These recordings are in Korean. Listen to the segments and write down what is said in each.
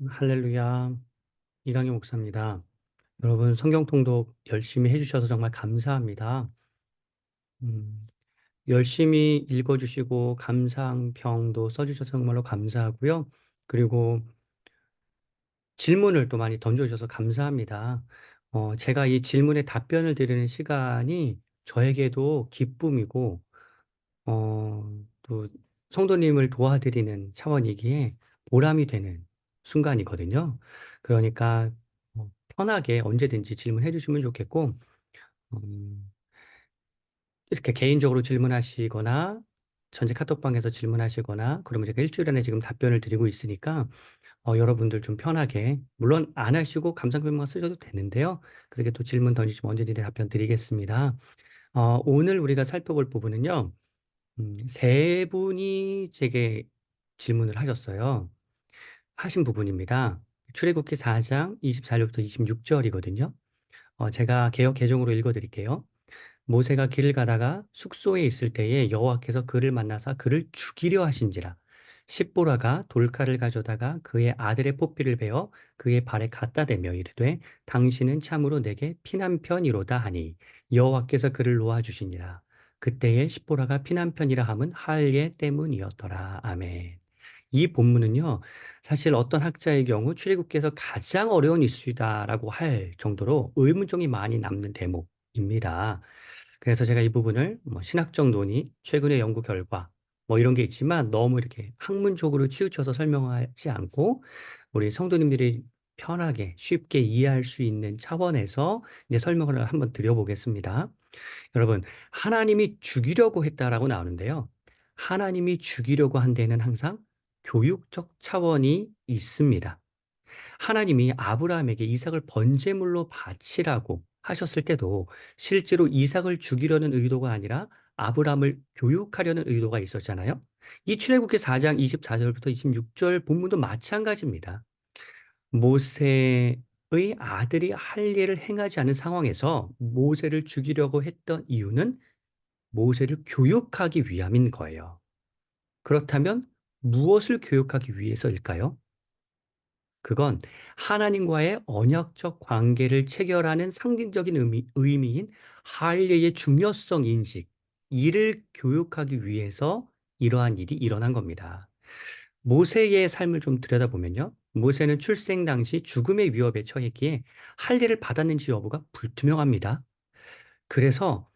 할렐루야. 이강희 목사입니다. 여러분 성경 통독 열심히 해주셔서 정말 감사합니다. 음, 열심히 읽어주시고 감상평도 써주셔서 정말로 감사하고요. 그리고 질문을 또 많이 던져주셔서 감사합니다. 제가 이 질문에 답변을 드리는 시간이 저에게도 기쁨이고 또 성도님을 도와드리는 차원이기에 보람이 되는 순간이거든요. 그러니까 편하게 언제든지 질문해 주시면 좋겠고, 음, 이렇게 개인적으로 질문하시거나, 전체 카톡방에서 질문하시거나, 그러면 제가 일주일 안에 지금 답변을 드리고 있으니까, 여러분들 좀 편하게, 물론 안 하시고 감상평만 쓰셔도 되는데요. 그렇게 또 질문 던지시면 언제든지 답변 드리겠습니다. 오늘 우리가 살펴볼 부분은요, 세 분이 제게 질문을 하셨어요. 하신 부분입니다. 출애굽기 4장 24절부터 26절이거든요. 제가 개역 개정으로 읽어 드릴게요. 모세가 길을 가다가 숙소에 있을 때에 여호와께서 그를 만나사 그를 죽이려 하신지라. 십보라가 돌칼을 가져다가 그의 아들의 포피를 베어 그의 발에 갖다 대며 이르되 당신은 참으로 내게 피난편이로다 하니 여호와께서 그를 놓아 주시니라. 그때에 십보라가 피난편이라 함은 할례 때문이었더라. 아멘. 이 본문은요, 사실 어떤 학자의 경우 출애굽기에서 가장 어려운 이슈다라고 할 정도로 의문점이 많이 남는 대목입니다. 그래서 제가 이 부분을 뭐 신학적 논의, 최근의 연구 결과, 뭐 이런 게 있지만 너무 이렇게 학문적으로 치우쳐서 설명하지 않고 우리 성도님들이 편하게 쉽게 이해할 수 있는 차원에서 이제 설명을 한번 드려보겠습니다. 여러분, 하나님이 죽이려고 했다라고 나오는데요. 하나님이 죽이려고 한 데는 항상 교육적 차원이 있습니다. 하나님이 아브라함에게 이삭을 번제물로 바치라고 하셨을 때도 실제로 이삭을 죽이려는 의도가 아니라 아브라함을 교육하려는 의도가 있었잖아요. 이 출애굽기 4장 24절부터 26절 본문도 마찬가지입니다. 모세의 아들이 할 일을 행하지 않은 상황에서 모세를 죽이려고 했던 이유는 모세를 교육하기 위함인 거예요. 그렇다면 무엇을 교육하기 위해서일까요? 그건 하나님과의 언약적 관계를 체결하는 상징적인 의미인 할례의 중요성 인식, 이를 교육하기 위해서 이러한 일이 일어난 겁니다. 모세의 삶을 좀 들여다보면요. 모세는 출생 당시 죽음의 위협에 처했기에 할례를 받았는지 여부가 불투명합니다. 그래서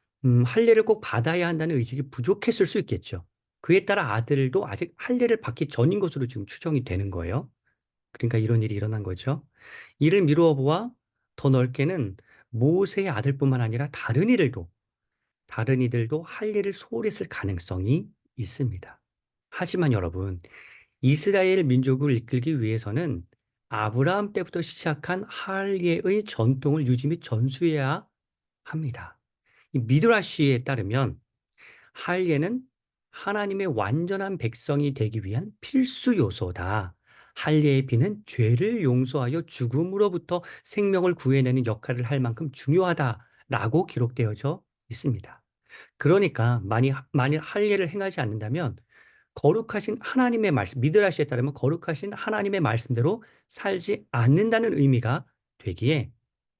할례를 꼭 받아야 한다는 의식이 부족했을 수 있겠죠. 그에 따라 아들도 아직 할례를 받기 전인 것으로 지금 추정이 되는 거예요. 그러니까 이런 일이 일어난 거죠. 이를 미루어 보아 더 넓게는 모세의 아들뿐만 아니라 다른 이들도 할례를 소홀히 했을 가능성이 있습니다. 하지만 여러분, 이스라엘 민족을 이끌기 위해서는 아브라함 때부터 시작한 할례의 전통을 유지 및 전수해야 합니다. 이 미드라시에 따르면 할례는 하나님의 완전한 백성이 되기 위한 필수 요소다. 할례의 피는 죄를 용서하여 죽음으로부터 생명을 구해내는 역할을 할 만큼 중요하다라고 기록되어져 있습니다. 그러니까 만일 할례를 행하지 않는다면 거룩하신 하나님의 말씀, 미드라시에 따르면 거룩하신 하나님의 말씀대로 살지 않는다는 의미가 되기에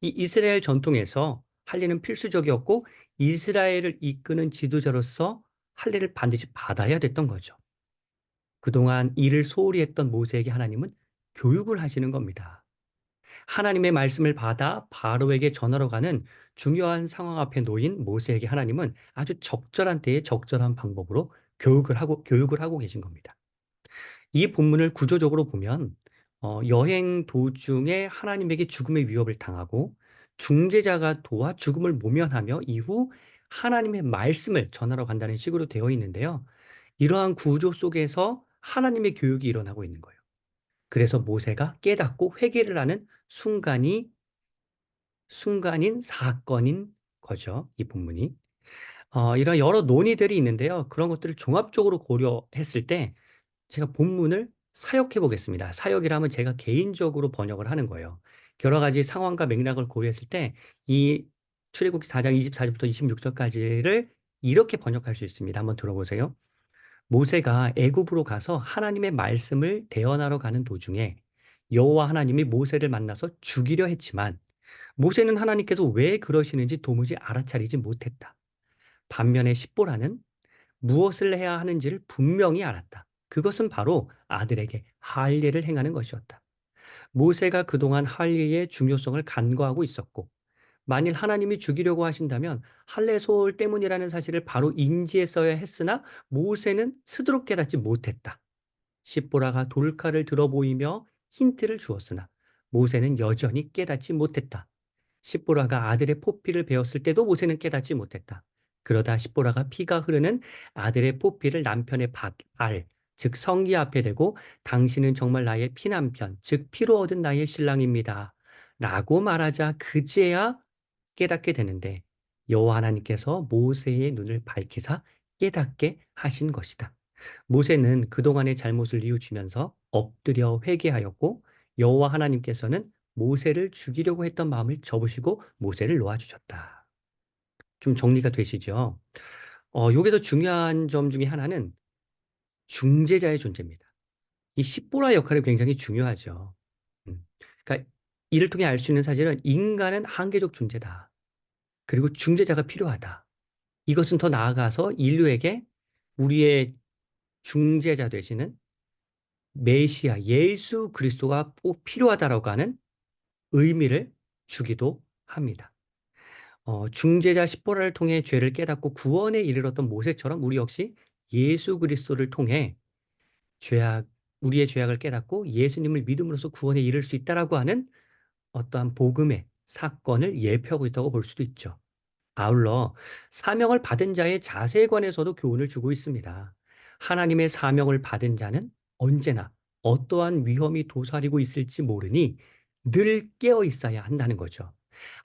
이 이스라엘 전통에서 할례는 필수적이었고 이스라엘을 이끄는 지도자로서 할례를 반드시 받아야 됐던 거죠. 그동안 일을 소홀히 했던 모세에게 하나님은 교육을 하시는 겁니다. 하나님의 말씀을 받아 바로에게 전하러 가는 중요한 상황 앞에 놓인 모세에게 하나님은 아주 적절한 때에 적절한 방법으로 교육을 하고 계신 겁니다. 이 본문을 구조적으로 보면 여행 도중에 하나님에게 죽음의 위협을 당하고 중재자가 도와 죽음을 모면하며 이후 하나님의 말씀을 전하러 간다는 식으로 되어 있는데요. 이러한 구조 속에서 하나님의 교육이 일어나고 있는 거예요. 그래서 모세가 깨닫고 회개를 하는 순간인 사건인 거죠. 이 본문이. 이런 여러 논의들이 있는데요. 그런 것들을 종합적으로 고려했을 때 제가 본문을 사역해 보겠습니다. 사역이라면 제가 개인적으로 번역을 하는 거예요. 여러 가지 상황과 맥락을 고려했을 때 이 출애굽기 4장 24절부터 26절까지를 이렇게 번역할 수 있습니다. 한번 들어보세요. 모세가 애굽으로 가서 하나님의 말씀을 대언하러 가는 도중에 여호와 하나님이 모세를 만나서 죽이려 했지만 모세는 하나님께서 왜 그러시는지 도무지 알아차리지 못했다. 반면에 십보라는 무엇을 해야 하는지를 분명히 알았다. 그것은 바로 아들에게 할례를 행하는 것이었다. 모세가 그동안 할례의 중요성을 간과하고 있었고 만일 하나님이 죽이려고 하신다면 할례 소홀 때문이라는 사실을 바로 인지했어야 했으나 모세는 스스로 깨닫지 못했다. 십보라가 돌칼을 들어 보이며 힌트를 주었으나 모세는 여전히 깨닫지 못했다. 십보라가 아들의 포피를 베었을 때도 모세는 깨닫지 못했다. 그러다 십보라가 피가 흐르는 아들의 포피를 남편의 발, 즉 성기 앞에 대고 당신은 정말 나의 피남편, 즉 피로 얻은 나의 신랑입니다. 라고 말하자 그제야 깨닫게 되는데 여호와 하나님께서 모세의 눈을 밝히사 깨닫게 하신 것이다. 모세는 그동안의 잘못을 뉘우치면서 엎드려 회개하였고 여호와 하나님께서는 모세를 죽이려고 했던 마음을 접으시고 모세를 놓아주셨다. 좀 정리가 되시죠? 여기서 중요한 점 중에 하나는 중재자의 존재입니다. 이 십보라 역할이 굉장히 중요하죠. 음. 그러니까 이를 통해 알 수 있는 사실은 인간은 한계적 존재다. 그리고 중재자가 필요하다. 이것은 더 나아가서 인류에게 우리의 중재자 되시는 메시아 예수 그리스도가 꼭 필요하다라고 하는 의미를 주기도 합니다. 중재자 십보라를 통해 죄를 깨닫고 구원에 이르렀던 모세처럼 우리 역시 예수 그리스도를 통해 죄악 우리의 죄악을 깨닫고 예수님을 믿음으로써 구원에 이를 수 있다라고 하는 어떠한 복음의 사건을 예표하고 있다고 볼 수도 있죠. 아울러 사명을 받은 자의 자세에 관해서도 교훈을 주고 있습니다. 하나님의 사명을 받은 자는 언제나 어떠한 위험이 도사리고 있을지 모르니 늘 깨어 있어야 한다는 거죠.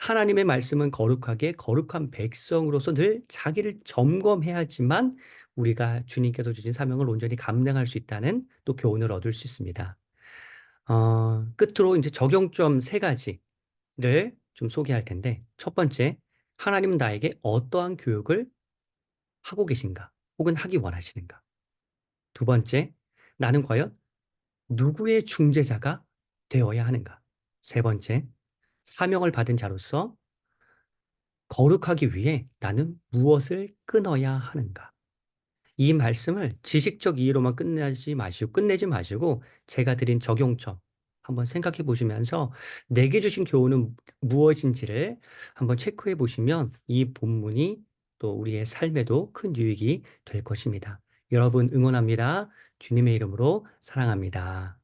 하나님의 말씀은 거룩하게 거룩한 백성으로서 늘 자기를 점검해야지만 우리가 주님께서 주신 사명을 온전히 감당할 수 있다는 또 교훈을 얻을 수 있습니다. 끝으로 이제 적용점 세 가지를 좀 소개할 텐데 첫 번째, 하나님은 나에게 어떠한 교육을 하고 계신가? 혹은 하기 원하시는가? 두 번째, 나는 과연 누구의 중재자가 되어야 하는가? 세 번째, 사명을 받은 자로서 거룩하기 위해 나는 무엇을 끊어야 하는가? 이 말씀을 지식적 이해로만 끝내지 마시고 제가 드린 적용점 한번 생각해 보시면서 내게 주신 교훈은 무엇인지를 한번 체크해 보시면 이 본문이 또 우리의 삶에도 큰 유익이 될 것입니다. 여러분 응원합니다. 주님의 이름으로 사랑합니다.